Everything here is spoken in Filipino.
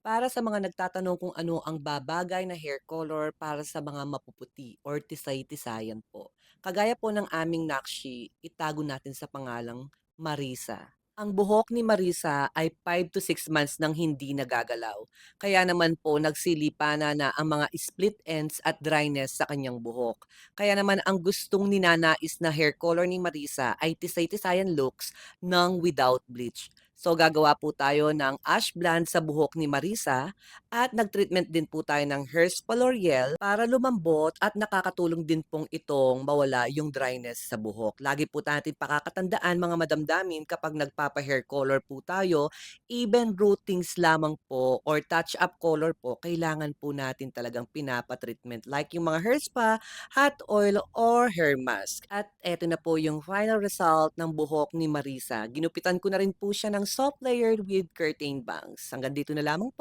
Para sa mga nagtatanong kung ano ang babagay na hair color para sa mga mapuputi or tisay-tisayan po. Kagaya po ng aming Nakshi, itago natin sa pangalang Marisa. Ang buhok ni Marisa ay 5 to 6 months nang hindi nagagalaw. Kaya naman po nagsilipana na ang mga split ends at dryness sa kanyang buhok. Kaya naman ang gustong ninanais na hair color ni Marisa ay tisay-tisayan looks ng without bleach. So gagawa po tayo ng ash blonde sa buhok ni Marisa at nag-treatment din po tayo ng Herspa L'Oreal para lumambot at nakakatulong din pong itong mawala yung dryness sa buhok. Lagi po natin pakakatandaan mga madamdamin kapag nagpapa-hair color po tayo, even routings lamang po or touch-up color po, kailangan po natin talagang pinapa-treatment like yung mga hair spa, hot oil, or hair mask. At eto na po yung final result ng buhok ni Marisa. Ginupitan ko na rin po siya ng soft layered with curtain bangs. Hanggang dito na lamang po.